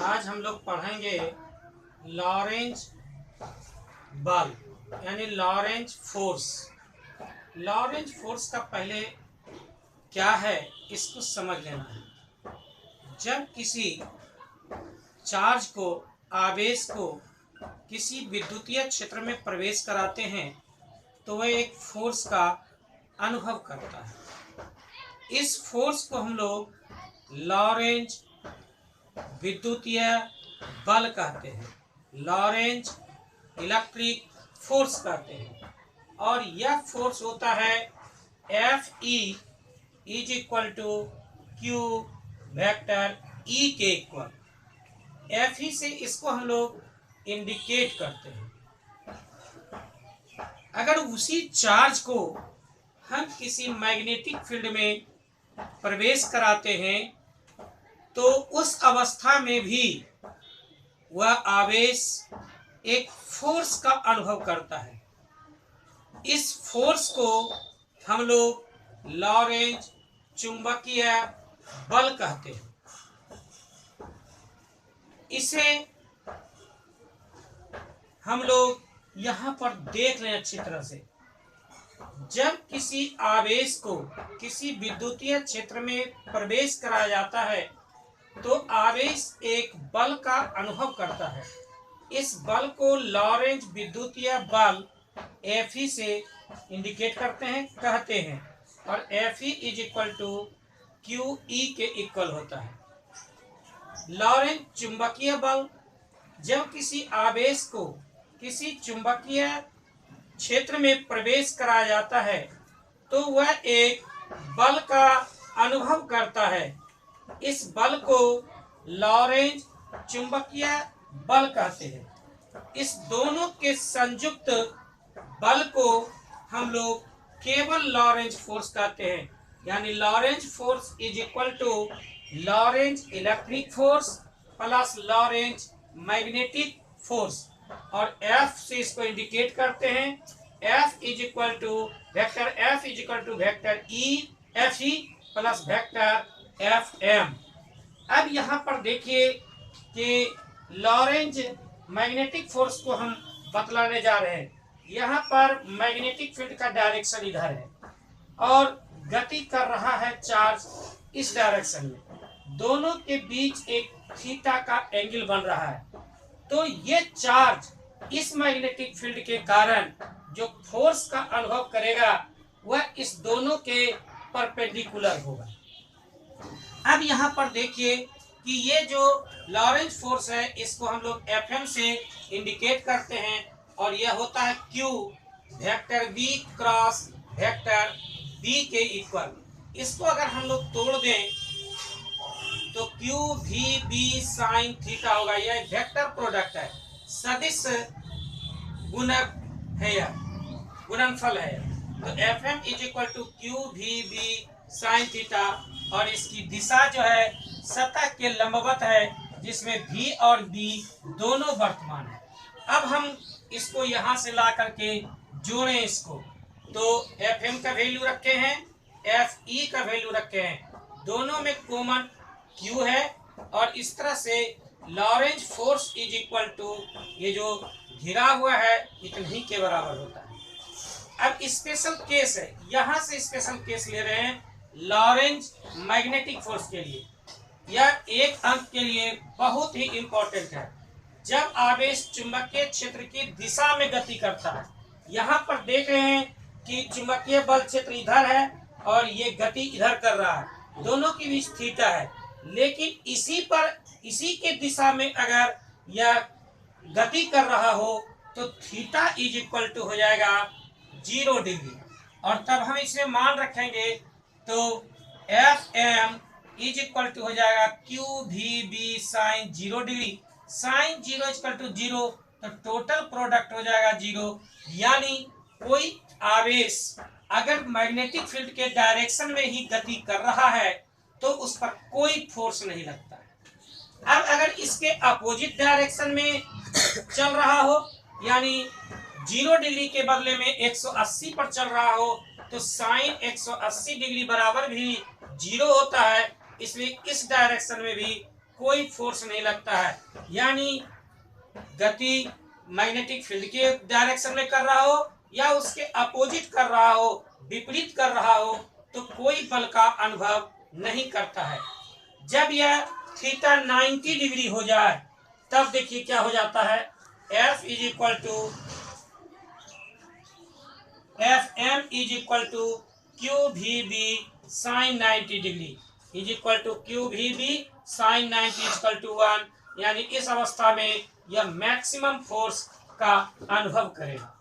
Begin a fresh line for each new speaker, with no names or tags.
आज हम लोग पढ़ेंगे लॉरेंज बल यानी लॉरेंज फोर्स। लॉरेंज फोर्स का पहले क्या है इसको समझ लेना है। जब किसी चार्ज को, आवेश को किसी विद्युतीय क्षेत्र में प्रवेश कराते हैं तो वह एक फोर्स का अनुभव करता है। इस फोर्स को हम लोग लॉरेंज विद्युतीय बल कहते हैं, लॉरेंज इलेक्ट्रिक फोर्स कहते हैं। और यह फोर्स होता है F E is equal to Q vector E के इक्वल। एफ ई से इसको हम लोग इंडिकेट करते हैं। अगर उसी चार्ज को हम किसी मैग्नेटिक फील्ड में प्रवेश कराते हैं तो उस अवस्था में भी वह आवेश एक फोर्स का अनुभव करता है। इस फोर्स को हम लोग लॉरेंज चुंबकीय बल कहते हैं। इसे हम लोग यहाँ पर देख लें अच्छी तरह से। जब किसी आवेश को किसी विद्युतीय क्षेत्र में प्रवेश कराया जाता है तो आवेश एक बल का अनुभव करता है। इस बल को लॉरेंज विद्युतीय बल एफ ई से इंडिकेट करते हैं, कहते हैं। और F E is equal to Q E के इक्वल होता है। लॉरेंज चुंबकीय बल, जब किसी आवेश को किसी चुंबकीय क्षेत्र में प्रवेश कराया जाता है तो वह एक बल का अनुभव करता है। इस बल को लॉरेंज चुंबकीय बल कहते हैं। इस दोनों के संयुक्त बल को हम लोग केवल लॉरेंज फोर्स कहते हैं। यानी Lorentz force is equal to Lorentz electric force plus Lorentz magnetic force. और एफ से इसको इंडिकेट करते हैं। F is equal to vector F is equal to vector E F E plus vector F M. अब यहाँ पर देखिए कि लॉरेंज मैग्नेटिक फोर्स को हम बतलाने जा रहे हैं। यहाँ पर मैग्नेटिक फील्ड का डायरेक्शन इधर है और गति कर रहा है चार्ज इस डायरेक्शन में। दोनों के बीच एक थीटा का एंगल बन रहा है। तो ये चार्ज इस मैग्नेटिक फील्ड के कारण जो फोर्स का अनुभव करेगा वह इस दोनों के परपेंडिकुलर होगा। अब यहाँ पर देखिए कि ये जो लॉरेंज फोर्स है इसको हम लोग एफ एम से इंडिकेट करते हैं और यह होता है Q vector B cross vector B के इक्वल। इसको अगर हम लोग तोड़ दें तो Q V B sine theta होगा। यह वेक्टर प्रोडक्ट है, सदिश गुणक है, यह गुणनफल है। तो F M is equal to Q V B sine theta और इसकी दिशा जो है सतह के लंबवत है जिसमें v और b दोनों वर्तमान है। अब हम इसको यहाँ से ला करके जोड़ें इसको तो एफ एम का वैल्यू रखे हैं, एफ ई का वैल्यू रखे हैं, दोनों में कॉमन q है। और इस तरह से Lorentz force is equal to ये जो घिरा हुआ है इतने ही के बराबर होता है। अब स्पेशल केस है, यहाँ से स्पेशल केस ले रहे हैं लॉरेंज मैग्नेटिक फोर्स के लिए। यह एक अंक के लिए बहुत ही इंपॉर्टेंट है। जब आवेश चुंबकीय क्षेत्र की दिशा में गति करता है, यहाँ पर देख रहे हैं कि चुंबकीय बल क्षेत्र इधर है और ये गति इधर कर रहा है, दोनों के बीच थीटा है। लेकिन इसी के दिशा में अगर यह गति कर रहा हो तो थीटा इज इक्वल टू हो जाएगा 0 डिग्री। और तब हम इसमें मान रखेंगे तो F M is equal to हो जाएगा Q V B sine 0 degree. Sine 0 equal to 0 तो टोटल प्रोडक्ट हो जाएगा 0। यानी कोई आवेश अगर मैग्नेटिक फील्ड के डायरेक्शन में ही गति कर रहा है तो उस पर कोई फोर्स नहीं लगता है। अब अगर इसके अपोजिट डायरेक्शन में चल रहा हो यानी 0 डिग्री के बदले में 180 पर चल रहा हो तो साइन 180 डिग्री बराबर भी 0 होता है। इसलिए इस डायरेक्शन में भी कोई फोर्स नहीं लगता है। यानी गति मैग्नेटिक फील्ड के डायरेक्शन में कर रहा हो या उसके अपोजिट कर रहा हो, विपरीत कर रहा हो, तो कोई बल का अनुभव नहीं करता है। जब यह थीटा 90 डिग्री हो जाए तब देखिए क्या हो जाता है, F is equal to Fm is equal to QVB sine 90 degree is equal to QVB sine 90 equal to 1। यानी इस अवस्था में यह मैक्सिमम फोर्स का अनुभव करेगा।